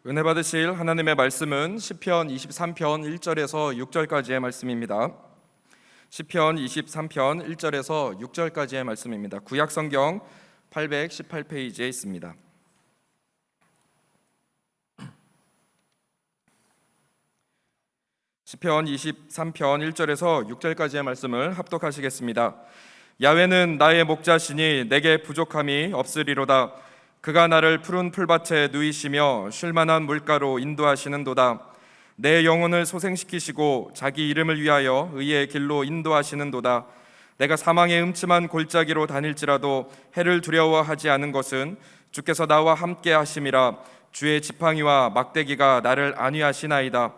은혜 받으실 하나님의 말씀은 시편 23편 1절에서 6절까지의 말씀입니다. 시편 23편 1절에서 6절까지의 말씀입니다. 구약 성경 818페이지에 있습니다. 시편 23편 1절에서 6절까지의 말씀을 합독하시겠습니다. 야훼는 나의 목자시니 내게 부족함이 없으리로다. 그가 나를 푸른 풀밭에 누이시며 쉴만한 물가로 인도하시는도다. 내 영혼을 소생시키시고 자기 이름을 위하여 의의 길로 인도하시는도다. 내가 사망의 음침한 골짜기로 다닐지라도 해를 두려워하지 않은 것은 주께서 나와 함께 하심이라. 주의 지팡이와 막대기가 나를 안위하시나이다.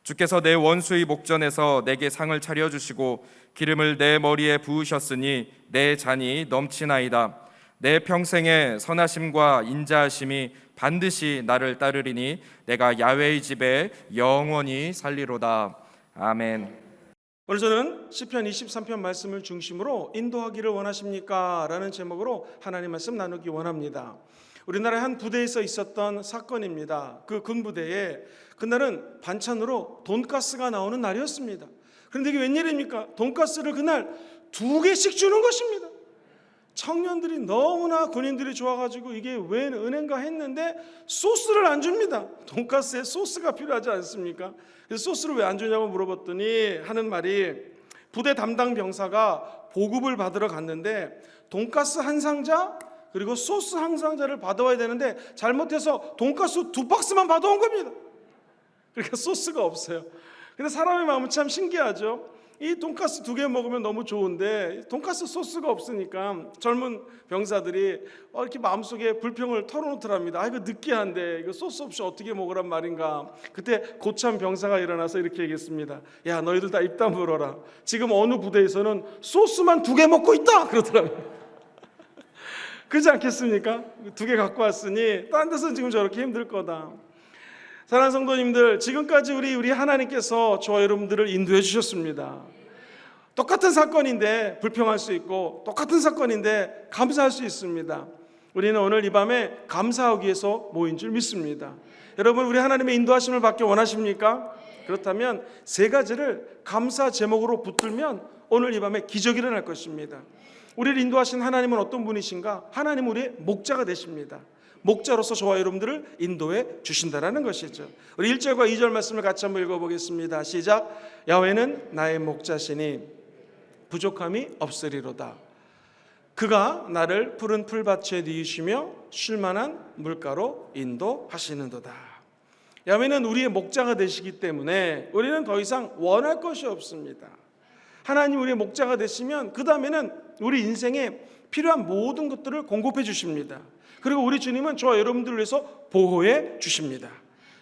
주께서 내 원수의 목전에서 내게 상을 차려주시고 기름을 내 머리에 부으셨으니 내 잔이 넘치나이다. 내 평생의 선하심과 인자하심이 반드시 나를 따르리니 내가 야훼의 집에 영원히 살리로다. 아멘. 오늘 저는 시편 23편 말씀을 중심으로 인도하기를 원하십니까? 라는 제목으로 하나님 말씀 나누기 원합니다. 우리나라의 한 부대에서 있었던 사건입니다. 그 군부대에 그날은 반찬으로 돈가스가 나오는 날이었습니다. 그런데 이게 웬일입니까? 돈가스를 그날 2개씩 주는 것입니다. 청년들이 너무나 군인들이 좋아가지고 이게 웬 은행가 했는데 소스를 안 줍니다. 돈가스에 소스가 필요하지 않습니까? 그래서 소스를 왜 안 주냐고 물어봤더니 하는 말이 부대 담당 병사가 보급을 받으러 갔는데 돈가스 한 상자 그리고 소스 한 상자를 받아와야 되는데 잘못해서 돈가스 2박스만 받아온 겁니다. 그러니까 소스가 없어요. 근데 사람의 마음은 참 신기하죠. 이 돈가스 2개 먹으면 너무 좋은데 돈가스 소스가 없으니까 젊은 병사들이 이렇게 마음속에 불평을 털어놓더랍니다. 이거 느끼한데 이거 소스 없이 어떻게 먹으란 말인가. 그때 고참 병사가 일어나서 이렇게 얘기했습니다. 야, 너희들 다 입 다물어라. 지금 어느 부대에서는 소스만 2개 먹고 있다 그러더라고요. 그렇지 않겠습니까? 2개 갖고 왔으니 딴 데서는 지금 저렇게 힘들 거다. 사랑하는 성도님들, 지금까지 우리 하나님께서 저와 여러분들을 인도해 주셨습니다. 똑같은 사건인데 불평할 수 있고 똑같은 사건인데 감사할 수 있습니다. 우리는 오늘 이 밤에 감사하기 위해서 모인 줄 믿습니다. 여러분, 우리 하나님의 인도하심을 받기 원하십니까? 그렇다면 3가지를 감사 제목으로 붙들면 오늘 이 밤에 기적이 일어날 것입니다. 우리를 인도하신 하나님은 어떤 분이신가? 하나님은 우리의 목자가 되십니다. 목자로서 저와 여러분들을 인도해 주신다라는 것이죠. 우리 1절과 2절 말씀을 같이 한번 읽어보겠습니다. 시작. 야훼는 나의 목자시니 부족함이 없으리로다. 그가 나를 푸른 풀밭에 누이시며 쉴만한 물가로 인도하시는도다. 야훼는 우리의 목자가 되시기 때문에 우리는 더 이상 원할 것이 없습니다. 하나님 우리의 목자가 되시면 그 다음에는 우리 인생에 필요한 모든 것들을 공급해 주십니다. 그리고 우리 주님은 저와 여러분들을 위해서 보호해 주십니다.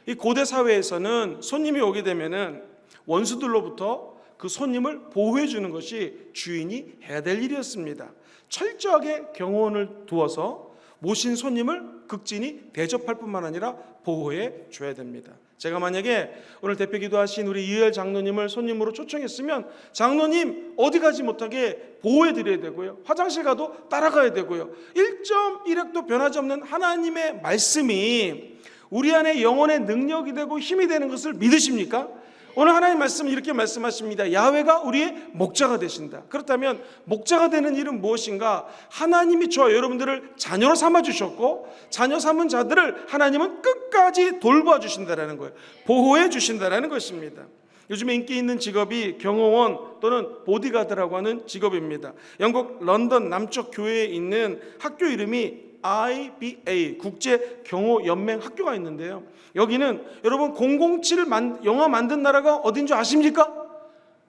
이 고대 사회에서는 손님이 오게 되면은 원수들로부터 그 손님을 보호해 주는 것이 주인이 해야 될 일이었습니다. 철저하게 경호원을 두어서 모신 손님을 극진히 대접할 뿐만 아니라 보호해 줘야 됩니다. 제가 만약에 오늘 대표 기도하신 우리 이열 장로님을 손님으로 초청했으면 장로님 어디 가지 못하게 보호해 드려야 되고요, 화장실 가도 따라가야 되고요, 1.1핵도 변하지 없는 하나님의 말씀이 우리 안에 영혼의 능력이 되고 힘이 되는 것을 믿으십니까? 오늘 하나님 말씀은 이렇게 말씀하십니다. 야훼가 우리의 목자가 되신다. 그렇다면 목자가 되는 일은 무엇인가? 하나님이 저와 여러분들을 자녀로 삼아주셨고 자녀 삼은 자들을 하나님은 끝까지 돌봐주신다는 거예요. 보호해 주신다는 것입니다. 요즘에 인기 있는 직업이 경호원 또는 보디가드라고 하는 직업입니다. 영국 런던 남쪽 교회에 있는 학교 이름이 IBA 국제경호연맹 학교가 있는데요, 여기는 여러분 007 영화 만든 나라가 어딘 줄 아십니까?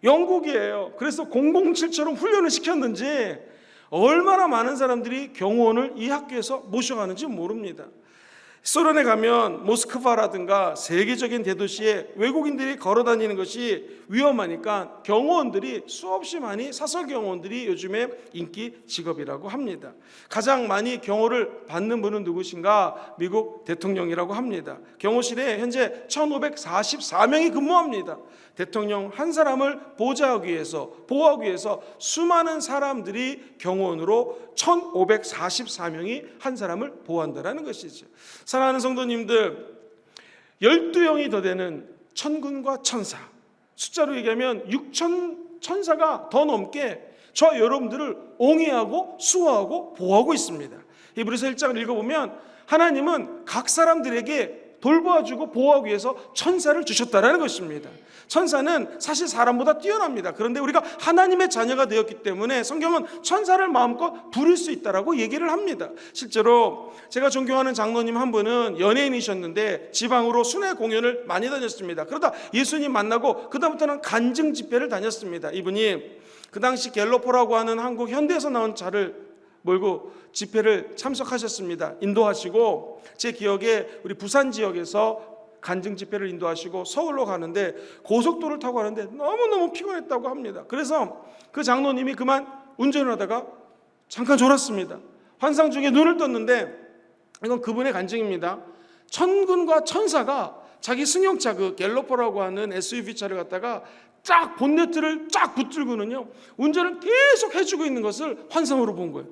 영국이에요. 그래서 007처럼 훈련을 시켰는지 얼마나 많은 사람들이 경호원을 이 학교에서 모셔가는지 모릅니다. 소련에 가면 모스크바라든가 세계적인 대도시에 외국인들이 걸어다니는 것이 위험하니까 경호원들이 수없이 많이 사설 경호원들이 요즘에 인기 직업이라고 합니다. 가장 많이 경호를 받는 분은 누구신가? 미국 대통령이라고 합니다. 경호실에 현재 1544명이 근무합니다. 대통령 한 사람을 보호하기 위해서 수많은 사람들이 경호원으로 1544명이 한 사람을 보호한다는 것이죠. 사랑하는 성도님들, 12영이 더 되는 천군과 천사, 숫자로 얘기하면 6천 천사가 더 넘게 저와 여러분들을 옹이하고 수호하고 보호하고 있습니다. 히브리서 1장을 읽어보면 하나님은 각 사람들에게 돌봐주고 보호하기 위해서 천사를 주셨다라는 것입니다. 천사는 사실 사람보다 뛰어납니다. 그런데 우리가 하나님의 자녀가 되었기 때문에 성경은 천사를 마음껏 부릴 수 있다라고 얘기를 합니다. 실제로 제가 존경하는 장로님 한 분은 연예인이셨는데 지방으로 순회 공연을 많이 다녔습니다. 그러다 예수님 만나고 그다음부터는 간증 집회를 다녔습니다. 이분이 그 당시 갤러퍼라고 하는 한국 현대에서 나온 차를 몰고 집회를 참석하셨습니다. 인도하시고 제 기억에 우리 부산 지역에서 간증 집회를 인도하시고 서울로 가는데 고속도로를 타고 가는데 너무너무 피곤했다고 합니다. 그래서 그 장로님이 그만 운전을 하다가 잠깐 졸았습니다. 환상 중에 눈을 떴는데 이건 그분의 간증입니다. 천군과 천사가 자기 승용차 그 갤러퍼라고 하는 SUV 차를 갖다가 쫙 본네트를 쫙 붙들고는요 운전을 계속 해주고 있는 것을 환상으로 본 거예요.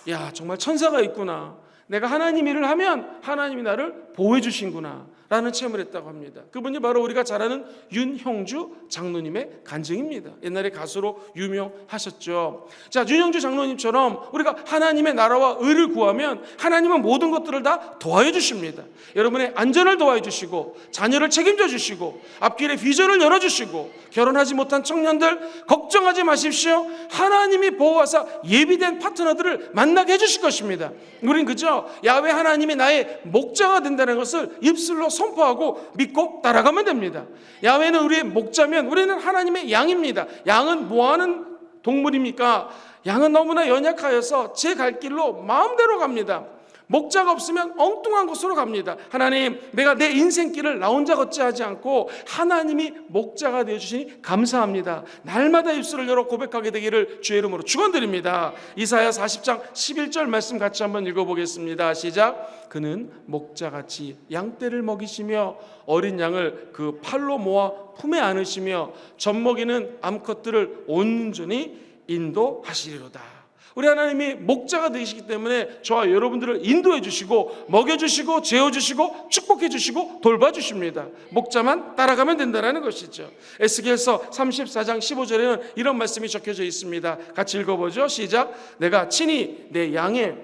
야, 정말 천사가 있구나. 내가 하나님 일을 하면 하나님이 나를 보호해 주신구나 라는 체험을 했다고 합니다. 그분이 바로 우리가 잘 아는 윤형주 장로님의 간증입니다. 옛날에 가수로 유명하셨죠. 자, 윤형주 장로님처럼 우리가 하나님의 나라와 의를 구하면 하나님은 모든 것들을 다 도와해 주십니다. 여러분의 안전을 도와해 주시고 자녀를 책임져 주시고 앞길에 비전을 열어주시고 결혼하지 못한 청년들 걱정하지 마십시오. 하나님이 보호하사 예비된 파트너들을 만나게 해주실 것입니다. 우린 그저 야훼 하나님이 나의 목자가 된다는 것을 입술로 선포하고 믿고 따라가면 됩니다. 야훼는 우리의 목자면 우리는 하나님의 양입니다. 양은 뭐하는 동물입니까? 양은 너무나 연약하여서 제 갈 길로 마음대로 갑니다. 목자가 없으면 엉뚱한 곳으로 갑니다. 하나님, 내가 내 인생길을 나 혼자 걷지 하지 않고 하나님이 목자가 되어주시니 감사합니다. 날마다 입술을 열어 고백하게 되기를 주의 이름으로 축원드립니다. 이사야 40장 11절 말씀 같이 한번 읽어보겠습니다. 시작. 그는 목자같이 양떼를 먹이시며 어린 양을 그 팔로 모아 품에 안으시며 젖먹이는 암컷들을 온전히 인도하시리로다. 우리 하나님이 목자가 되시기 때문에 저와 여러분들을 인도해 주시고 먹여주시고 재워주시고 축복해 주시고 돌봐주십니다. 목자만 따라가면 된다는 것이죠. 에스겔서 34장 15절에는 이런 말씀이 적혀져 있습니다. 같이 읽어보죠. 시작. 내가 친히 내 양의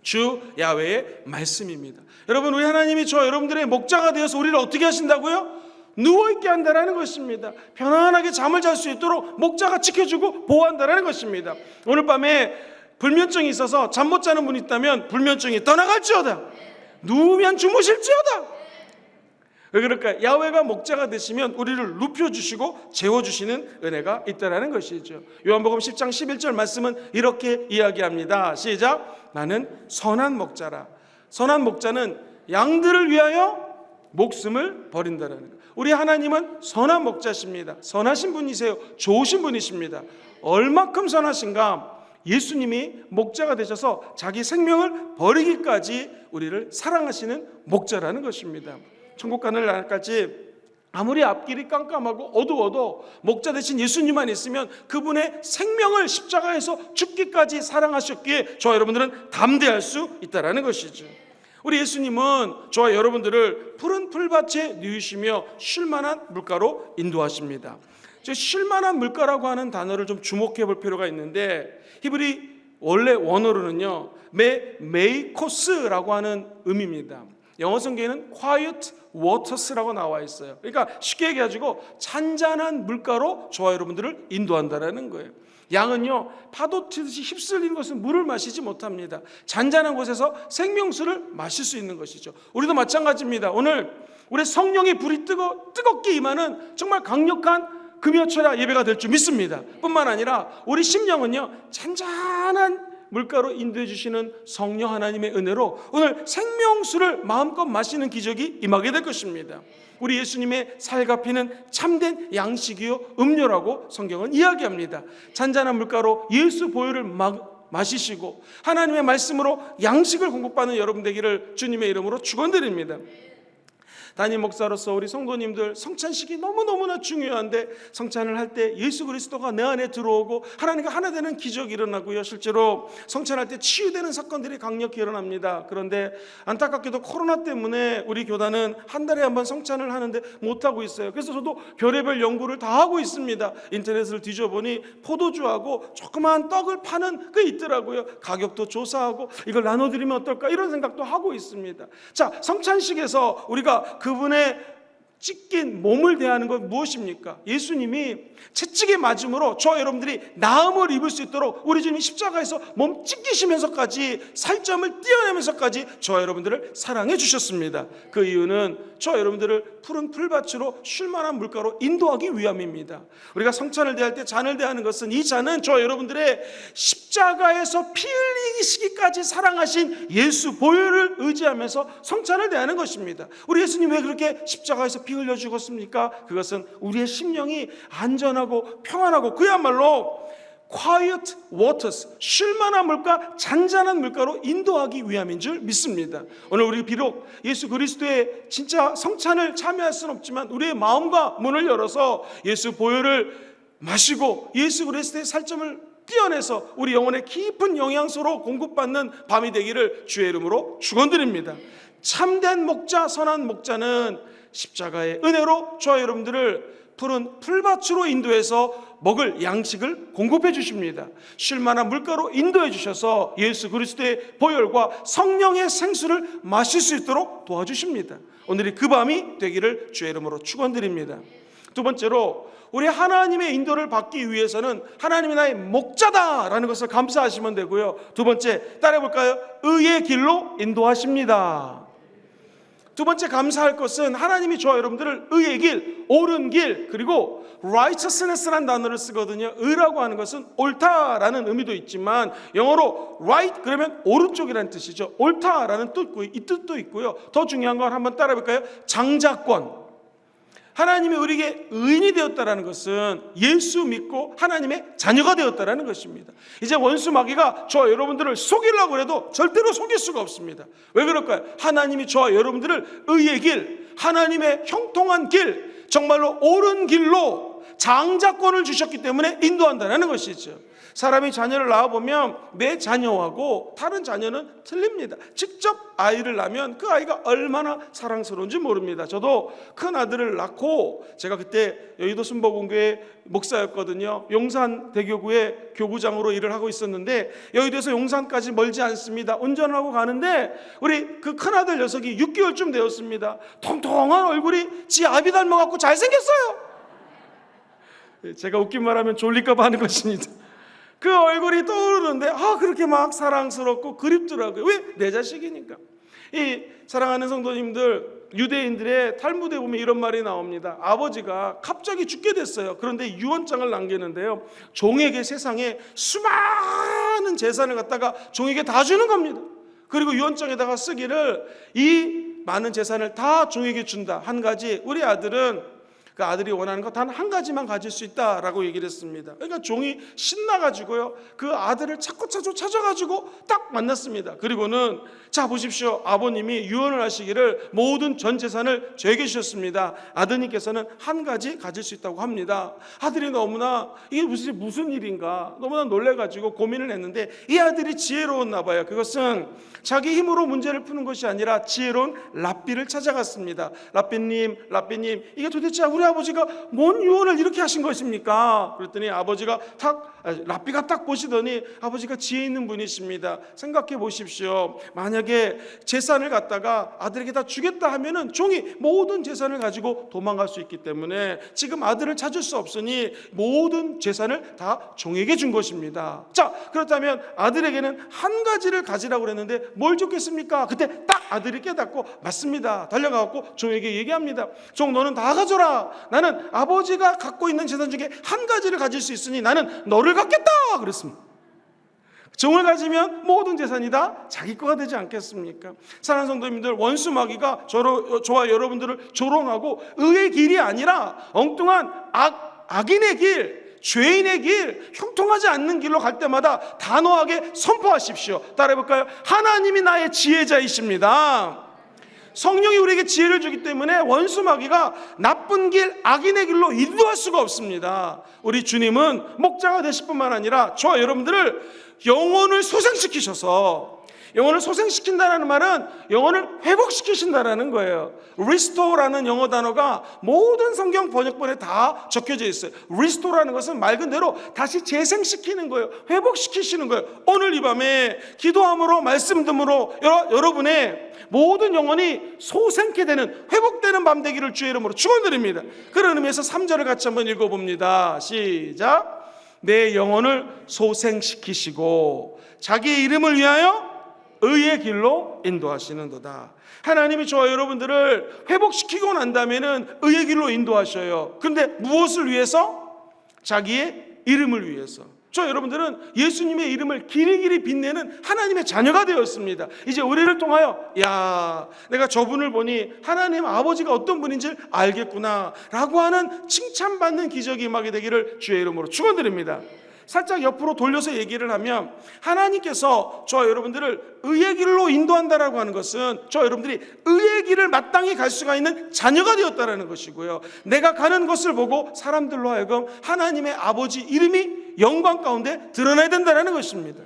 주 야훼의 말씀입니다. 여러분, 우리 하나님이 저와 여러분들의 목자가 되어서 우리를 어떻게 하신다고요? 누워있게 한다는 것입니다. 편안하게 잠을 잘 수 있도록 목자가 지켜주고 보호한다는 것입니다. 오늘 밤에 불면증이 있어서 잠 못 자는 분이 있다면 불면증이 떠나갈지어다. 누우면 주무실지어다. 왜 그럴까요? 야훼가 목자가 되시면 우리를 눕혀주시고 재워주시는 은혜가 있다는 것이죠. 요한복음 10장 11절 말씀은 이렇게 이야기합니다. 시작. 나는 선한 목자라. 선한 목자는 양들을 위하여 목숨을 버린다는 거예요. 우리 하나님은 선한 목자십니다. 선하신 분이세요. 좋으신 분이십니다. 얼마큼 선하신가? 예수님이 목자가 되셔서 자기 생명을 버리기까지 우리를 사랑하시는 목자라는 것입니다. 천국 가는 날까지 아무리 앞길이 깜깜하고 어두워도 목자 되신 예수님만 있으면 그분의 생명을 십자가에서 죽기까지 사랑하셨기에 저와 여러분들은 담대할 수 있다는 것이죠. 우리 예수님은 저와 여러분들을 푸른 풀밭에 누이시며 쉴만한 물가로 인도하십니다. 쉴만한 물가라고 하는 단어를 좀 주목해 볼 필요가 있는데 히브리 원래 원어로는요 메이코스라고 하는 의미입니다. 영어 성경에는 quiet waters라고 나와 있어요. 그러니까 쉽게 얘기해가지고 잔잔한 물가로 저와 여러분들을 인도한다라는 거예요. 양은요 파도 튀듯이 휩쓸리는 것은 물을 마시지 못합니다. 잔잔한 곳에서 생명수를 마실 수 있는 것이죠. 우리도 마찬가지입니다. 오늘 우리 성령의 불이 뜨겁게 임하는 정말 강력한 금요철야 예배가 될 줄 믿습니다. 뿐만 아니라 우리 심령은요 잔잔한 물가로 인도해 주시는 성령 하나님의 은혜로 오늘 생명수를 마음껏 마시는 기적이 임하게 될 것입니다. 우리 예수님의 살과 피는 참된 양식이요 음료라고 성경은 이야기합니다. 잔잔한 물가로 예수 보혈을 마시시고 하나님의 말씀으로 양식을 공급받는 여러분 되기를 주님의 이름으로 축원드립니다. 담임 목사로서 우리 성도님들 성찬식이 너무너무나 중요한데, 성찬을 할 때 예수 그리스도가 내 안에 들어오고 하나님과 하나 되는 기적이 일어나고요, 실제로 성찬할 때 치유되는 사건들이 강력히 일어납니다. 그런데 안타깝게도 코로나 때문에 우리 교단은 한 달에 한 번 성찬을 하는데 못하고 있어요. 그래서 저도 별의별 연구를 다 하고 있습니다. 인터넷을 뒤져보니 포도주하고 조그마한 떡을 파는 게 있더라고요. 가격도 조사하고 이걸 나눠드리면 어떨까, 이런 생각도 하고 있습니다. 자, 성찬식에서 우리가 그분의 찢긴 몸을 대하는 건 무엇입니까? 예수님이 채찍에 맞음으로 저와 여러분들이 나음을 입을 수 있도록 우리 주님이 십자가에서 몸 찢기시면서까지 살점을 떼어내면서까지 저와 여러분들을 사랑해 주셨습니다. 그 이유는 저와 여러분들을 푸른 풀밭으로 쉴만한 물가로 인도하기 위함입니다. 우리가 성찬을 대할 때 잔을 대하는 것은, 이 잔은 저와 여러분들의 십자가에서 피 흘리시기까지 사랑하신 예수 보혈을 의지하면서 성찬을 대하는 것입니다. 우리 예수님 왜 그렇게 십자가에서 피 흘려 죽었습니까? 그것은 우리의 심령이 안전하고 평안하고 그야말로 quiet waters, 쉴만한 물가, 잔잔한 물가로 인도하기 위함인 줄 믿습니다. 오늘 우리 비록 예수 그리스도의 진짜 성찬을 참여할 수는 없지만 우리의 마음과 문을 열어서 예수 보혈을 마시고 예수 그리스도의 살점을 떼어내서 우리 영혼의 깊은 영양소로 공급받는 밤이 되기를 주의 이름으로 축원드립니다. 참된 목자, 선한 목자는 십자가의 은혜로 저와 여러분들을 푸른 풀밭으로 인도해서 먹을 양식을 공급해 주십니다. 쉴만한 물가로 인도해 주셔서 예수 그리스도의 보혈과 성령의 생수를 마실 수 있도록 도와주십니다. 오늘이 그 밤이 되기를 주의 이름으로 축원드립니다. 두 번째로, 우리 하나님의 인도를 받기 위해서는 하나님이 나의 목자다라는 것을 감사하시면 되고요. 두 번째, 따라해 볼까요? 의의 길로 인도하십니다. 두 번째 감사할 것은 하나님이 저와 여러분들을 의의 길, 옳은 길, 그리고 righteousness라는 단어를 쓰거든요. 의라고 하는 것은 옳다라는 의미도 있지만 영어로 right 그러면 오른쪽이라는 뜻이죠. 옳다라는 뜻도 있고요. 더 중요한 건 한번 따라해 볼까요? 장자권. 하나님이 우리에게 의인이 되었다라는 것은 예수 믿고 하나님의 자녀가 되었다라는 것입니다. 이제 원수 마귀가 저와 여러분들을 속이려고 해도 절대로 속일 수가 없습니다. 왜 그럴까요? 하나님이 저와 여러분들을 의의 길, 하나님의 형통한 길, 정말로 옳은 길로 장자권을 주셨기 때문에 인도한다는 것이죠. 사람이 자녀를 낳아보면 내 자녀하고 다른 자녀는 틀립니다. 직접 아이를 낳으면 그 아이가 얼마나 사랑스러운지 모릅니다. 저도 큰 아들을 낳고, 제가 그때 여의도 순복음교회 목사였거든요. 용산대교구의 교구장으로 일을 하고 있었는데 여의도에서 용산까지 멀지 않습니다. 운전을 하고 가는데 우리 그 큰아들 녀석이 6개월쯤 되었습니다. 통통한 얼굴이 지 아비 닮아갖고 잘생겼어요. 제가 웃긴 말하면 졸릴까 봐 하는 것입니다. 그 얼굴이 떠오르는데 그렇게 막 사랑스럽고 그립더라고요. 왜? 내 자식이니까. 이 사랑하는 성도님들, 유대인들의 탈무드에 보면 이런 말이 나옵니다. 아버지가 갑자기 죽게 됐어요. 그런데 유언장을 남기는데요, 종에게 세상에 수많은 재산을 갖다가 종에게 다 주는 겁니다. 그리고 유언장에다가 쓰기를 이 많은 재산을 다 종에게 준다. 한 가지, 우리 아들은 그 아들이 원하는 거 단 한 가지만 가질 수 있다라고 얘기를 했습니다. 그러니까 종이 신나가지고요, 그 아들을 찾아가지고 딱 만났습니다. 그리고는 자 보십시오, 아버님이 유언을 하시기를 모든 전 재산을 저에게 주셨습니다. 아드님께서는 한 가지 가질 수 있다고 합니다. 아들이 너무나 이게 무슨 일인가 너무나 놀래가지고 고민을 했는데, 이 아들이 지혜로웠나 봐요. 그것은 자기 힘으로 문제를 푸는 것이 아니라 지혜로운 랍비를 찾아갔습니다. 랍비님, 이게 도대체 우리 아버지가 뭔 유언을 이렇게 하신 것입니까? 그랬더니 랍비가 딱 보시더니 아버지가 지혜 있는 분이십니다. 생각해 보십시오. 만약에 재산을 갖다가 아들에게 다 주겠다 하면은 종이 모든 재산을 가지고 도망갈 수 있기 때문에 지금 아들을 찾을 수 없으니 모든 재산을 다 종에게 준 것입니다. 자, 그렇다면 아들에게는 한 가지를 가지라고 그랬는데 뭘 줬겠습니까? 그때 딱 아들이 깨닫고 맞습니다. 달려가고 종에게 얘기합니다. 종, 너는 다 가져라. 나는 아버지가 갖고 있는 재산 중에 한 가지를 가질 수 있으니 나는 너를 갖겠다 그랬습니다. 종을 가지면 모든 재산이 다 자기 거가 되지 않겠습니까? 사랑하는 성도님들, 원수 마귀가 저와 여러분들을 조롱하고 의의 길이 아니라 엉뚱한 악인의 길, 죄인의 길, 형통하지 않는 길로 갈 때마다 단호하게 선포하십시오. 따라해볼까요? 하나님이 나의 지혜자이십니다. 성령이 우리에게 지혜를 주기 때문에 원수 마귀가 나쁜 길, 악인의 길로 인도할 수가 없습니다. 우리 주님은 목자가 되실 뿐만 아니라 저와 여러분들을 영혼을 소생시키셔서, 영혼을 소생시킨다는 말은 영혼을 회복시키신다는 거예요. restore라는 영어 단어가 모든 성경 번역본에 다 적혀져 있어요. restore라는 것은 말 그대로 다시 재생시키는 거예요. 회복시키시는 거예요. 오늘 이 밤에 기도함으로, 말씀 듣음으로 여러분의 모든 영혼이 소생케 되는, 회복되는 밤 되기를 주의 이름으로 축원드립니다. 그런 의미에서 3절을 같이 한번 읽어봅니다. 시작. 내 영혼을 소생시키시고 자기의 이름을 위하여 의의 길로 인도하시는도다. 하나님이 저와 여러분들을 회복시키고 난 다음에는 의의 길로 인도하셔요. 그런데 무엇을 위해서? 자기의 이름을 위해서. 저 여러분들은 예수님의 이름을 길이길이 빛내는 하나님의 자녀가 되었습니다. 이제 우리를 통하여 야, 내가 저분을 보니 하나님 아버지가 어떤 분인지 알겠구나 라고 하는 칭찬받는 기적이 임하게 되기를 주의 이름으로 축원드립니다. 살짝 옆으로 돌려서 얘기를 하면, 하나님께서 저와 여러분들을 의의 길로 인도한다라고 하는 것은 저와 여러분들이 의의 길을 마땅히 갈 수가 있는 자녀가 되었다라는 것이고요, 내가 가는 것을 보고 사람들로 하여금 하나님의 아버지 이름이 영광 가운데 드러나야 된다는 것입니다.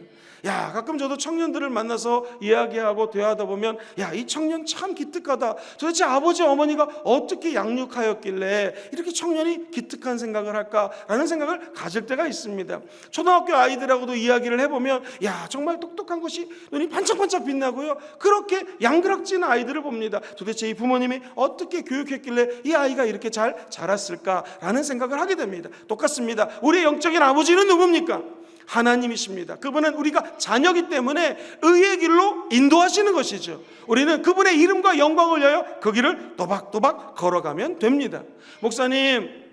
야, 가끔 저도 청년들을 만나서 이야기하고 대화하다 보면, 야, 이 청년 참 기특하다. 도대체 아버지 어머니가 어떻게 양육하였길래 이렇게 청년이 기특한 생각을 할까라는 생각을 가질 때가 있습니다. 초등학교 아이들하고도 이야기를 해보면, 야, 정말 똑똑한 것이 눈이 반짝반짝 빛나고요, 그렇게 양그락진 아이들을 봅니다. 도대체 이 부모님이 어떻게 교육했길래 이 아이가 이렇게 잘 자랐을까라는 생각을 하게 됩니다. 똑같습니다. 우리의 영적인 아버지는 누굽니까? 하나님이십니다. 그분은 우리가 자녀이기 때문에 의의 길로 인도하시는 것이죠. 우리는 그분의 이름과 영광을 위하여 그 길을 또박또박 걸어가면 됩니다. 목사님,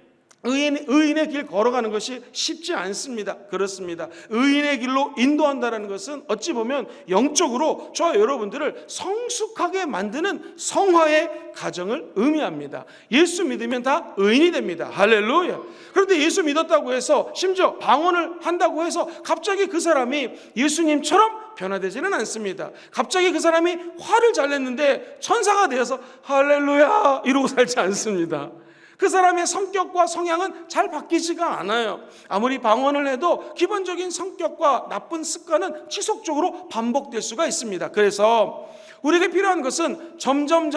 의인의 길 걸어가는 것이 쉽지 않습니다. 그렇습니다. 의인의 길로 인도한다는 것은 어찌 보면 영적으로 저와 여러분들을 성숙하게 만드는 성화의 과정을 의미합니다. 예수 믿으면 다 의인이 됩니다. 할렐루야. 그런데 예수 믿었다고 해서, 심지어 방언을 한다고 해서 갑자기 그 사람이 예수님처럼 변화되지는 않습니다. 갑자기 그 사람이 화를 잘 냈는데 천사가 되어서 할렐루야 이러고 살지 않습니다. 그 사람의 성격과 성향은 잘 바뀌지가 않아요. 아무리 방언을 해도 기본적인 성격과 나쁜 습관은 지속적으로 반복될 수가 있습니다. 그래서 우리에게 필요한 것은 점점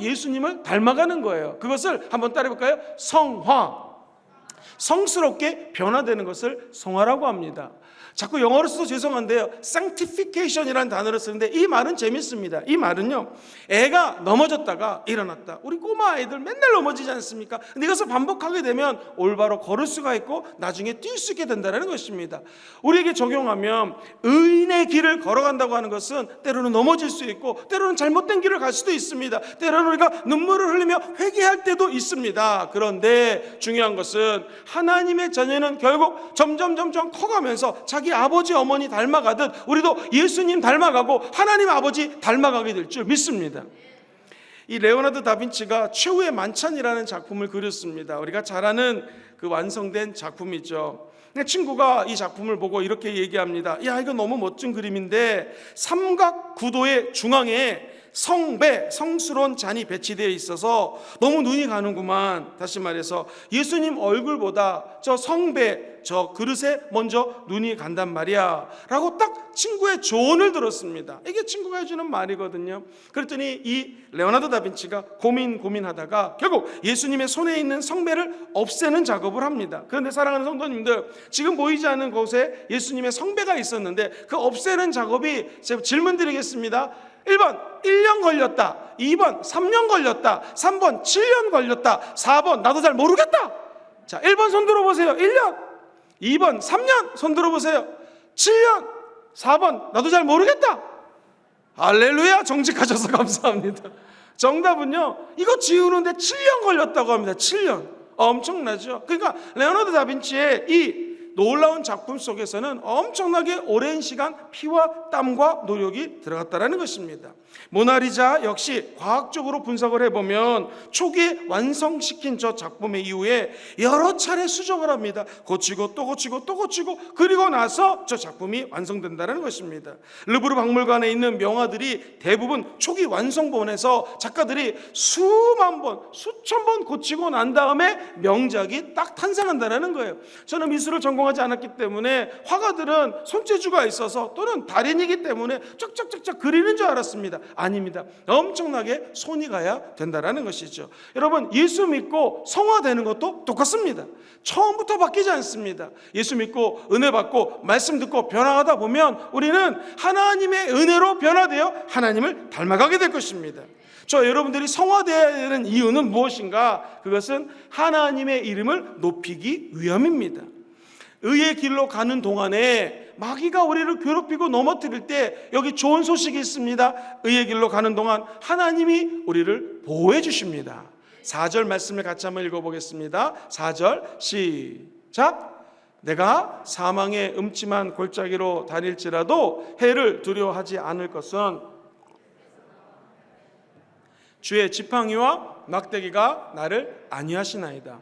예수님을 닮아가는 거예요. 그것을 한번 따라해볼까요? 성화. 성스럽게 변화되는 것을 성화라고 합니다. 자꾸 영어로 써서 죄송한데요, sanctification이라는 단어를 쓰는데 이 말은 재밌습니다. 이 말은요, 애가 넘어졌다가 일어났다. 우리 꼬마 아이들 맨날 넘어지지 않습니까? 근데 이것을 반복하게 되면 올바로 걸을 수가 있고 나중에 뛸 수 있게 된다는 것입니다. 우리에게 적용하면 의인의 길을 걸어간다고 하는 것은 때로는 넘어질 수 있고 때로는 잘못된 길을 갈 수도 있습니다. 때로는 우리가 눈물을 흘리며 회개할 때도 있습니다. 그런데 중요한 것은 하나님의 자녀는 결국 점점 커가면서 자기 아버지 어머니 닮아가듯 우리도 예수님 닮아가고 하나님 아버지 닮아가게 될 줄 믿습니다. 이 레오나르도 다빈치가 최후의 만찬이라는 작품을 그렸습니다. 우리가 잘 아는 그 완성된 작품이죠. 내 친구가 이 작품을 보고 이렇게 얘기합니다. 야, 이거 너무 멋진 그림인데 삼각 구도의 중앙에 성배, 성스러운 잔이 배치되어 있어서 너무 눈이 가는구만. 다시 말해서 예수님 얼굴보다 저 성배, 저 그릇에 먼저 눈이 간단 말이야 라고 딱 친구의 조언을 들었습니다. 이게 친구가 해주는 말이거든요. 그랬더니 이 레오나르도 다빈치가 고민하다가 결국 예수님의 손에 있는 성배를 없애는 작업을 합니다. 그런데 사랑하는 성도님들, 지금 보이지 않는 곳에 예수님의 성배가 있었는데 그 없애는 작업이, 제가 질문 드리겠습니다. 1번 1년 걸렸다, 2번 3년 걸렸다, 3번 7년 걸렸다, 4번 나도 잘 모르겠다. 자, 1번 손 들어보세요. 1년. 2번 3년 손 들어보세요. 7년. 4번 나도 잘 모르겠다. 할렐루야, 정직하셔서 감사합니다. 정답은요, 이거 지우는데 7년 걸렸다고 합니다. 7년. 엄청나죠. 그러니까 레오나르도 다빈치의 이 놀라운 작품 속에서는 엄청나게 오랜 시간 피와 땀과 노력이 들어갔다는 것입니다. 모나리자 역시 과학적으로 분석을 해보면 초기에 완성시킨 저 작품의 이후에 여러 차례 수정을 합니다. 고치고 또 고치고 또 고치고, 그리고 나서 저 작품이 완성된다는 것입니다. 르브르 박물관에 있는 명화들이 대부분 초기 완성본에서 작가들이 수만 번, 수천 번 고치고 난 다음에 명작이 딱 탄생한다는 거예요. 저는 미술을 전공하지 않았기 때문에 화가들은 손재주가 있어서 또는 달인이기 때문에 쩍쩍쩍쩍 그리는 줄 알았습니다. 아닙니다. 엄청나게 손이 가야 된다는 것이죠. 여러분, 예수 믿고 성화되는 것도 똑같습니다. 처음부터 바뀌지 않습니다. 예수 믿고 은혜 받고 말씀 듣고 변화하다 보면 우리는 하나님의 은혜로 변화되어 하나님을 닮아가게 될 것입니다. 저 여러분들이 성화되어야 되는 이유는 무엇인가? 그것은 하나님의 이름을 높이기 위함입니다. 의의 길로 가는 동안에 마귀가 우리를 괴롭히고 넘어뜨릴 때 여기 좋은 소식이 있습니다. 의의 길로 가는 동안 하나님이 우리를 보호해 주십니다. 4절 말씀을 같이 한번 읽어보겠습니다. 4절 시작. 내가 사망의 음침한 골짜기로 다닐지라도 해를 두려워하지 않을 것은 주의 지팡이와 막대기가 나를 안위하시나이다.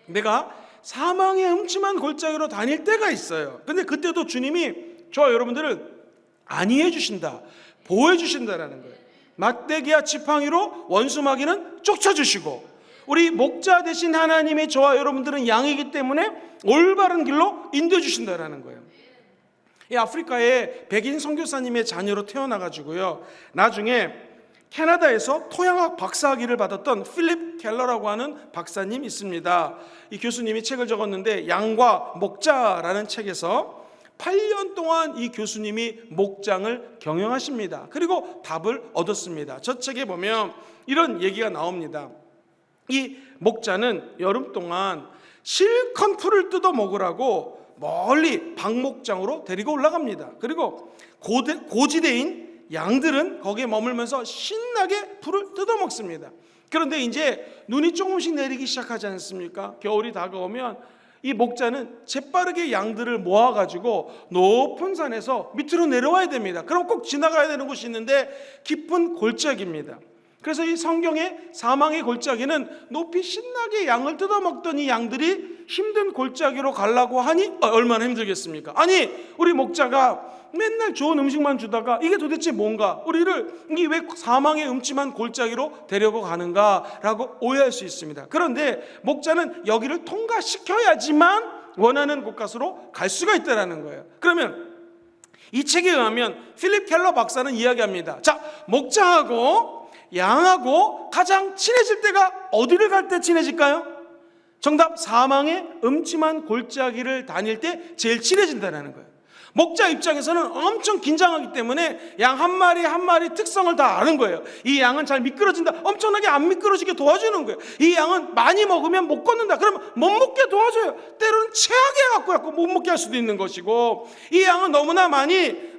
내가 사망의 음침한 골짜기로 다닐 때가 있어요. 근데 그때도 주님이 저와 여러분들을 안위해 주신다, 보호해 주신다라는 거예요. 막대기와 지팡이로 원수 마귀는 쫓아주시고, 우리 목자 되신 하나님이 저와 여러분들은 양이기 때문에 올바른 길로 인도해 주신다라는 거예요. 이 아프리카의 백인 선교사님의 자녀로 태어나가지고요, 나중에 캐나다에서 토양학 박사학위를 받았던 필립 켈러라고 하는 박사님 있습니다. 이 교수님이 책을 적었는데 양과 목자라는 책에서 8년 동안 이 교수님이 목장을 경영하십니다. 그리고 답을 얻었습니다. 저 책에 보면 이런 얘기가 나옵니다. 이 목자는 여름 동안 실컷 풀을 뜯어 먹으라고 멀리 방목장으로 데리고 올라갑니다. 그리고 고지대인 양들은 거기에 머물면서 신나게 풀을 뜯어 먹습니다. 그런데 이제 눈이 조금씩 내리기 시작하지 않습니까? 겨울이 다가오면 이 목자는 재빠르게 양들을 모아가지고 높은 산에서 밑으로 내려와야 됩니다. 그럼 꼭 지나가야 되는 곳이 있는데 깊은 골짜기입니다. 그래서 이 성경의 사망의 골짜기는 높이 신나게 양을 뜯어먹던 이 양들이 힘든 골짜기로 가려고 하니 얼마나 힘들겠습니까? 아니, 우리 목자가 맨날 좋은 음식만 주다가 이게 도대체 뭔가, 우리를 이게 왜 사망의 음침한 골짜기로 데려고 가는가라고 오해할 수 있습니다. 그런데 목자는 여기를 통과시켜야지만 원하는 곳으로 갈 수가 있다는 거예요. 그러면 이 책에 의하면 필립 켈러 박사는 이야기합니다. 자, 목자하고 양하고 가장 친해질 때가 어디를 갈 때 친해질까요? 정답, 사망의 음침한 골짜기를 다닐 때 제일 친해진다는 거예요. 목자 입장에서는 엄청 긴장하기 때문에 양 한 마리 한 마리 특성을 다 아는 거예요. 이 양은 잘 미끄러진다, 엄청나게 안 미끄러지게 도와주는 거예요. 이 양은 많이 먹으면 못 걷는다, 그러면 못 먹게 도와줘요. 때로는 최악에 갖고 못 먹게 할 수도 있는 것이고, 이 양은 너무나 많이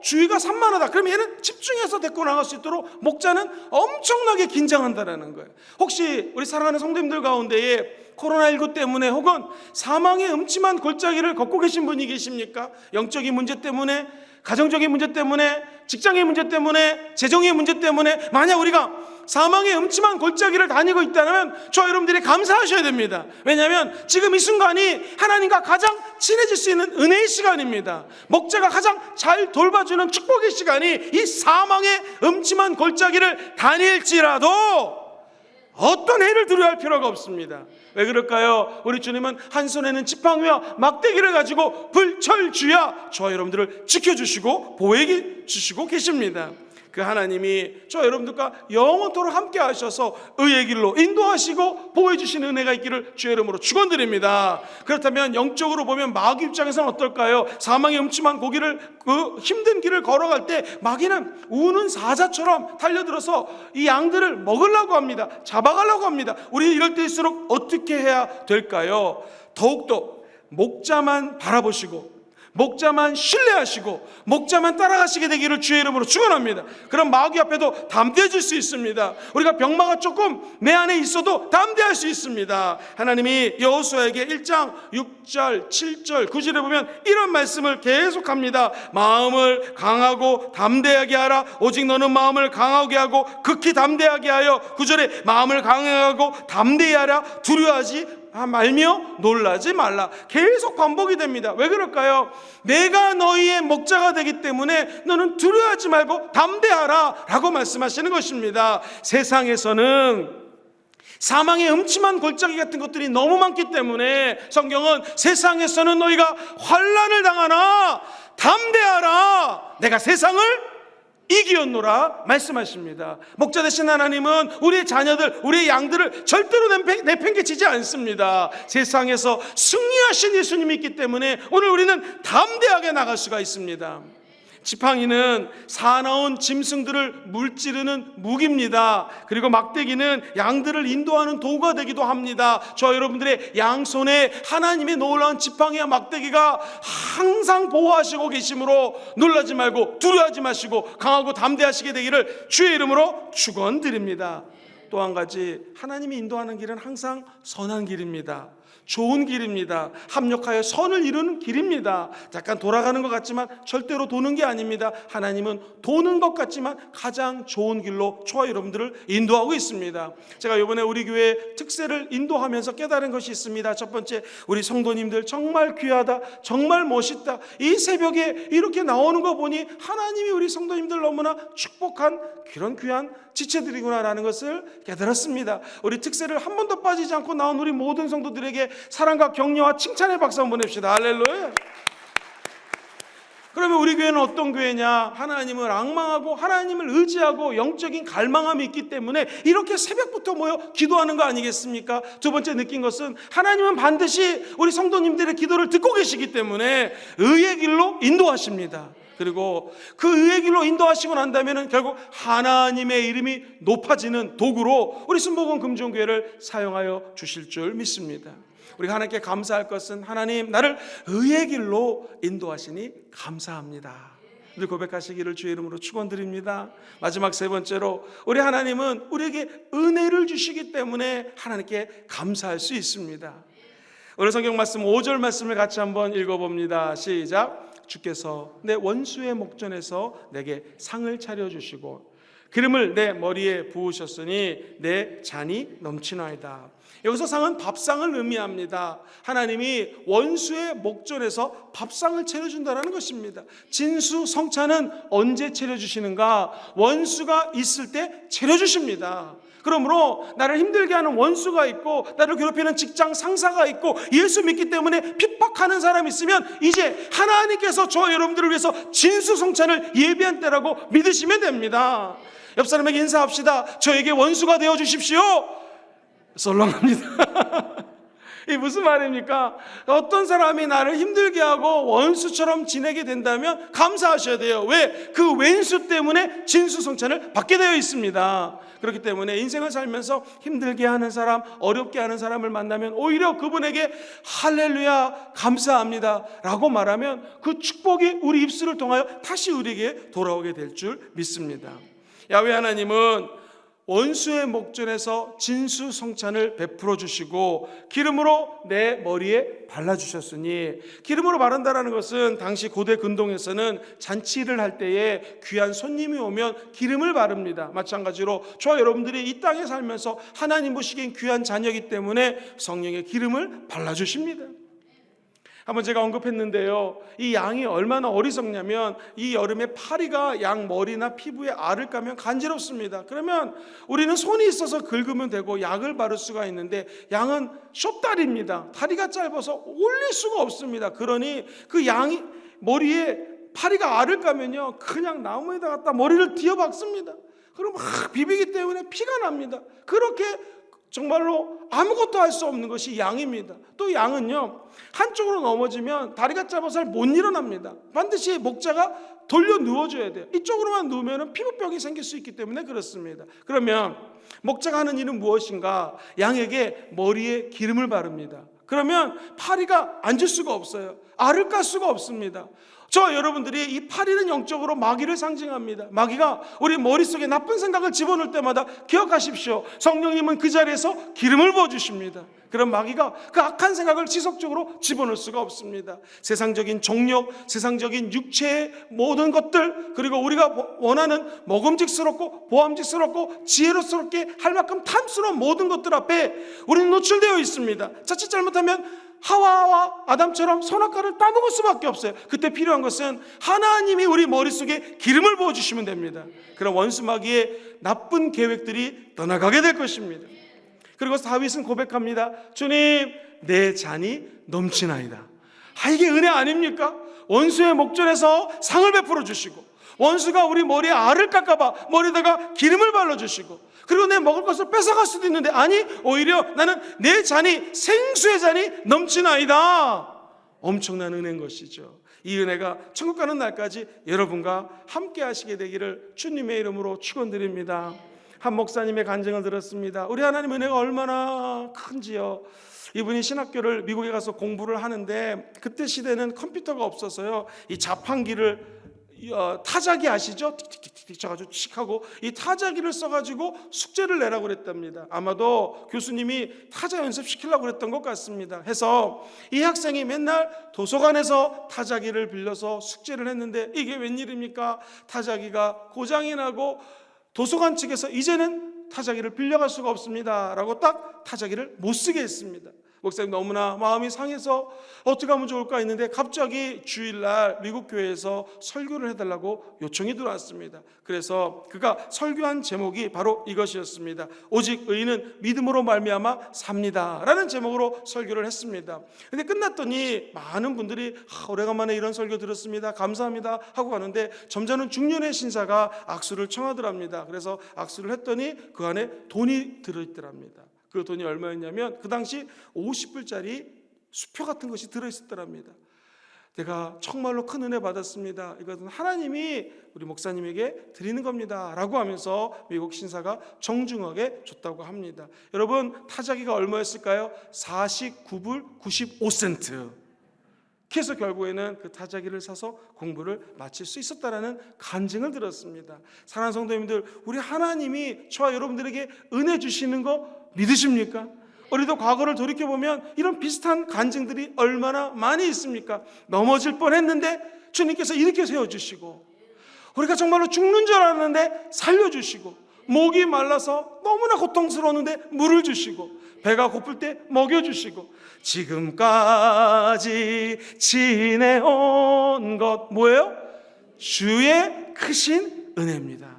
주위가 산만하다, 그러면 얘는 집중해서 데리고 나갈 수 있도록 목자는 엄청나게 긴장한다는 거예요. 혹시 우리 사랑하는 성도님들 가운데에 코로나19 때문에 혹은 사망의 음침한 골짜기를 걷고 계신 분이 계십니까? 영적인 문제 때문에, 가정적인 문제 때문에, 직장의 문제 때문에, 재정의 문제 때문에 만약 우리가 사망의 음침한 골짜기를 다니고 있다면 저 여러분들이 감사하셔야 됩니다. 왜냐하면 지금 이 순간이 하나님과 가장 친해질 수 있는 은혜의 시간입니다. 목자가 가장 잘 돌봐주는 축복의 시간이 이 사망의 음침한 골짜기를 다닐지라도 어떤 해를 두려워할 필요가 없습니다. 왜 그럴까요? 우리 주님은 한 손에는 지팡이와 막대기를 가지고 불철주야 저와 여러분들을 지켜주시고 보호해 주시고 계십니다. 그 하나님이 저와 여러분들과 영원토록 함께 하셔서 의의 길로 인도하시고 보호해 주시는 은혜가 있기를 주의 이름으로 축원드립니다. 그렇다면 영적으로 보면 마귀 입장에서는 어떨까요? 사망의 음침한 그 힘든 길을 걸어갈 때 마귀는 우는 사자처럼 달려들어서 이 양들을 먹으려고 합니다. 잡아가려고 합니다. 우리 이럴 때일수록 어떻게 해야 될까요? 더욱더 목자만 바라보시고 목자만 신뢰하시고 목자만 따라가시게 되기를 주의 이름으로 축원합니다. 그럼 마귀 앞에도 담대해질 수 있습니다. 우리가 병마가 조금 내 안에 있어도 담대할 수 있습니다. 하나님이 여호수아에게 1장 6절 7절 9절에 보면 이런 말씀을 계속합니다. 마음을 강하고 담대하게 하라. 오직 너는 마음을 강하게 하고 극히 담대하게 하여 9절에 마음을 강하고 담대히 하라. 두려워하지 말며 놀라지 말라. 계속 반복이 됩니다. 왜 그럴까요? 내가 너희의 목자가 되기 때문에 너는 두려워하지 말고 담대하라 라고 말씀하시는 것입니다. 세상에서는 사망의 음침한 골짜기 같은 것들이 너무 많기 때문에 성경은 세상에서는 너희가 환난을 당하나 담대하라. 내가 세상을 이기었노라 말씀하십니다. 목자 되신 하나님은 우리의 자녀들, 우리의 양들을 절대로 내팽개치지 않습니다. 세상에서 승리하신 예수님이 있기 때문에 오늘 우리는 담대하게 나갈 수가 있습니다. 지팡이는 사나운 짐승들을 물찌르는 무기입니다. 그리고 막대기는 양들을 인도하는 도구가 되기도 합니다. 저 여러분들의 양손에 하나님의 놀라운 지팡이와 막대기가 항상 보호하시고 계시므로 놀라지 말고 두려워하지 마시고 강하고 담대하시게 되기를 주의 이름으로 축원드립니다. 또 한 가지, 하나님이 인도하는 길은 항상 선한 길입니다. 좋은 길입니다. 합력하여 선을 이루는 길입니다. 잠깐 돌아가는 것 같지만 절대로 도는 게 아닙니다. 하나님은 도는 것 같지만 가장 좋은 길로 저와 여러분들을 인도하고 있습니다. 제가 이번에 우리 교회 특세를 인도하면서 깨달은 것이 있습니다. 첫 번째, 우리 성도님들 정말 귀하다, 정말 멋있다. 이 새벽에 이렇게 나오는 거 보니 하나님이 우리 성도님들 너무나 축복한 그런 귀한 지체들이구나라는 것을 깨달았습니다. 우리 특세를 한 번도 빠지지 않고 나온 우리 모든 성도들에게 사랑과 격려와 칭찬의 박수 한번 보냅시다. 할렐루야. 그러면 우리 교회는 어떤 교회냐? 하나님을 앙망하고 하나님을 의지하고 영적인 갈망함이 있기 때문에 이렇게 새벽부터 모여 기도하는 거 아니겠습니까? 두 번째 느낀 것은 하나님은 반드시 우리 성도님들의 기도를 듣고 계시기 때문에 의의 길로 인도하십니다. 그리고 그 의의 길로 인도하시고 난다면 결국 하나님의 이름이 높아지는 도구로 우리 순복음 금종교회를 사용하여 주실 줄 믿습니다. 우리가 하나님께 감사할 것은 하나님 나를 의의 길로 인도하시니 감사합니다. 늘 고백하시기를 주의 이름으로 축원드립니다. 마지막 세 번째로, 우리 하나님은 우리에게 은혜를 주시기 때문에 하나님께 감사할 수 있습니다. 오늘 성경 말씀 5절 말씀을 같이 한번 읽어봅니다. 시작. 주께서 내 원수의 목전에서 내게 상을 차려주시고 기름을 내 머리에 부으셨으니 내 잔이 넘치나이다. 여기서 상은 밥상을 의미합니다. 하나님이 원수의 목전에서 밥상을 차려준다는 것입니다. 진수성찬은 언제 차려주시는가? 원수가 있을 때 차려주십니다. 그러므로 나를 힘들게 하는 원수가 있고 나를 괴롭히는 직장 상사가 있고 예수 믿기 때문에 핍박하는 사람이 있으면 이제 하나님께서 저와 여러분들을 위해서 진수성찬을 예비한 때라고 믿으시면 됩니다. 옆 사람에게 인사합시다. 저에게 원수가 되어 주십시오. 썰렁합니다. 이 무슨 말입니까? 어떤 사람이 나를 힘들게 하고 원수처럼 지내게 된다면 감사하셔야 돼요. 왜? 그 왼수 때문에 진수성찬을 받게 되어 있습니다. 그렇기 때문에 인생을 살면서 힘들게 하는 사람, 어렵게 하는 사람을 만나면 오히려 그분에게 할렐루야 감사합니다 라고 말하면 그 축복이 우리 입술을 통하여 다시 우리에게 돌아오게 될 줄 믿습니다. 야훼 하나님은 원수의 목전에서 진수성찬을 베풀어 주시고 기름으로 내 머리에 발라주셨으니, 기름으로 바른다는 것은 당시 고대 근동에서는 잔치를 할 때에 귀한 손님이 오면 기름을 바릅니다. 마찬가지로 저와 여러분들이 이 땅에 살면서 하나님 보시기엔 귀한 자녀이기 때문에 성령의 기름을 발라주십니다. 한번 제가 언급했는데요, 이 양이 얼마나 어리석냐면 이 여름에 파리가 양 머리나 피부에 알을 까면 간지럽습니다. 그러면 우리는 손이 있어서 긁으면 되고 약을 바를 수가 있는데 양은 숏다리입니다. 다리가 짧아서 올릴 수가 없습니다. 그러니 그 양이 머리에 파리가 알을 까면요 그냥 나무에다 갖다 머리를 뒤어박습니다. 그럼 막 비비기 때문에 피가 납니다. 그렇게 정말로 아무것도 할 수 없는 것이 양입니다. 또 양은요 한쪽으로 넘어지면 다리가 짧아서 잘 못 일어납니다. 반드시 목자가 돌려 누워줘야 돼요. 이쪽으로만 누우면 피부병이 생길 수 있기 때문에 그렇습니다. 그러면 목자가 하는 일은 무엇인가? 양에게 머리에 기름을 바릅니다. 그러면 파리가 앉을 수가 없어요. 알을 깔 수가 없습니다. 저 여러분들이 이 파리는 영적으로 마귀를 상징합니다. 마귀가 우리 머릿속에 나쁜 생각을 집어넣을 때마다 기억하십시오. 성령님은 그 자리에서 기름을 부어주십니다. 그럼 마귀가 그 악한 생각을 지속적으로 집어넣을 수가 없습니다. 세상적인 정욕, 세상적인 육체의 모든 것들, 그리고 우리가 원하는 먹음직스럽고 보암직스럽고 지혜롭게 할 만큼 탐스러운 모든 것들 앞에 우리는 노출되어 있습니다. 자칫 잘못하면 하와와 아담처럼 선악과를 따먹을 수밖에 없어요. 그때 필요한 것은 하나님이 우리 머릿속에 기름을 부어주시면 됩니다. 그럼 원수 마귀의 나쁜 계획들이 떠나가게 될 것입니다. 그리고 다윗은 고백합니다. 주님, 내 잔이 넘치나이다. 이게 은혜 아닙니까? 원수의 목전에서 상을 베풀어 주시고, 원수가 우리 머리에 알을 깎아봐 머리에다가 기름을 발라주시고, 그리고 내 먹을 것을 뺏어갈 수도 있는데, 아니 오히려 나는 내 잔이 생수의 잔이 넘치나이다. 엄청난 은혜인 것이죠. 이 은혜가 천국 가는 날까지 여러분과 함께 하시게 되기를 주님의 이름으로 축원드립니다. 한 목사님의 간증을 들었습니다. 우리 하나님 은혜가 얼마나 큰지요. 이분이 신학교를 미국에 가서 공부를 하는데, 그때 시대는 컴퓨터가 없어서요, 이 자판기를 타자기 아시죠? 틱틱틱틱 쳐가지고 칙하고 이 타자기를 써가지고 숙제를 내라고 그랬답니다. 아마도 교수님이 타자 연습시키려고 그랬던 것 같습니다. 해서 이 학생이 맨날 도서관에서 타자기를 빌려서 숙제를 했는데, 이게 웬일입니까? 타자기가 고장이 나고 도서관 측에서 이제는 타자기를 빌려갈 수가 없습니다 라고 딱 타자기를 못 쓰게 했습니다. 목사님 너무나 마음이 상해서 어떻게 하면 좋을까 했는데, 갑자기 주일날 미국 교회에서 설교를 해달라고 요청이 들어왔습니다. 그래서 그가 설교한 제목이 바로 이것이었습니다. 오직 의인은 믿음으로 말미암아 삽니다 라는 제목으로 설교를 했습니다. 근데 끝났더니 많은 분들이 오래간만에 이런 설교 들었습니다, 감사합니다 하고 가는데, 점잖은 중년의 신사가 악수를 청하더랍니다. 그래서 악수를 했더니 그 안에 돈이 들어있더랍니다. 그 돈이 얼마였냐면, 그 당시 50불짜리 수표 같은 것이 들어있었더랍니다. 내가 정말로 큰 은혜 받았습니다. 이것은 하나님이 우리 목사님에게 드리는 겁니다 라고 하면서 미국 신사가 정중하게 줬다고 합니다. 여러분, 타자기가 얼마였을까요? 49불 95센트. 그래서 결국에는 그 타자기를 사서 공부를 마칠 수 있었다라는 간증을 들었습니다. 사랑하는 성도님들, 우리 하나님이 저와 여러분들에게 은혜 주시는 거 믿으십니까? 우리도 과거를 돌이켜보면 이런 비슷한 간증들이 얼마나 많이 있습니까? 넘어질 뻔했는데 주님께서 이렇게 세워주시고, 우리가 정말로 죽는 줄 알았는데 살려주시고, 목이 말라서 너무나 고통스러웠는데 물을 주시고, 배가 고플 때 먹여주시고, 지금까지 지내온 것 뭐예요? 주의 크신 은혜입니다.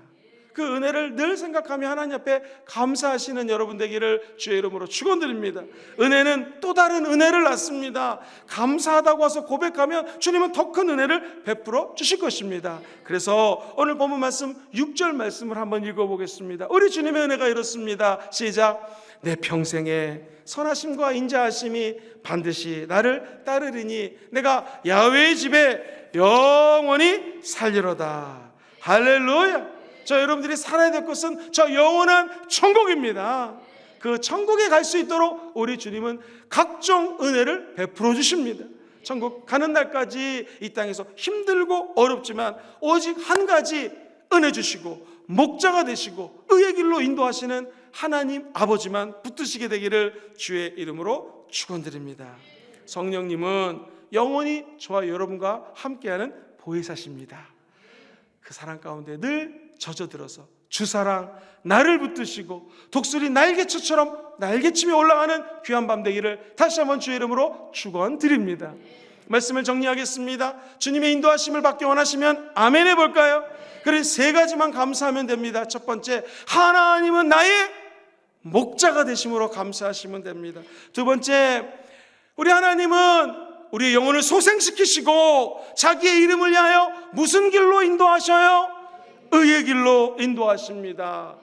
그 은혜를 늘 생각하며 하나님 앞에 감사하시는 여러분 되기를 주의 이름으로 축원드립니다. 은혜는 또 다른 은혜를 낳습니다. 감사하다고 와서 고백하면 주님은 더 큰 은혜를 베풀어 주실 것입니다. 그래서 오늘 본문 말씀 6절 말씀을 한번 읽어보겠습니다. 우리 주님의 은혜가 이렇습니다. 시작. 내 평생에 선하심과 인자하심이 반드시 나를 따르리니 내가 야훼의 집에 영원히 살리로다. 할렐루야. 저 여러분들이 살아야 될 것은 저 영원한 천국입니다. 그 천국에 갈 수 있도록 우리 주님은 각종 은혜를 베풀어 주십니다. 천국 가는 날까지 이 땅에서 힘들고 어렵지만 오직 한 가지 은혜 주시고 목자가 되시고 의의 길로 인도하시는 하나님 아버지만 붙드시게 되기를 주의 이름으로 축원드립니다. 성령님은 영원히 저와 여러분과 함께하는 보혜사십니다. 그 사랑 가운데 늘 젖어들어서 주사랑 나를 붙드시고 독수리 날개처럼 날개치며 올라가는 귀한 밤 되기를 다시 한번 주의 이름으로 축원드립니다. 말씀을 정리하겠습니다. 주님의 인도하심을 받기 원하시면 아멘 해볼까요? 그래, 세 가지만 감사하면 됩니다. 첫 번째, 하나님은 나의 목자가 되심으로 감사하시면 됩니다. 두 번째, 우리 하나님은 우리의 영혼을 소생시키시고 자기의 이름을 위하여 무슨 길로 인도하셔요? 의의 길로 인도하십니다.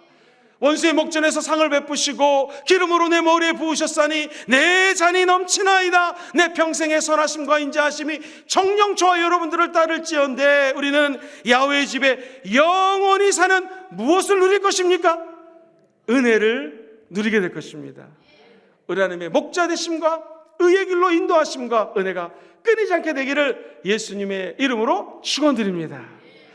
원수의 목전에서 상을 베푸시고 기름으로 내 머리에 부으셨사니 내 잔이 넘치나이다. 내 평생의 선하심과 인자하심이 정녕 저와 여러분들을 따를지언데 우리는 야훼의 집에 영원히 사는 무엇을 누릴 것입니까? 은혜를 누리게 될 것입니다. 우리 하나님의 목자 되심과 의의 길로 인도하심과 은혜가 끊이지 않게 되기를 예수님의 이름으로 축원드립니다.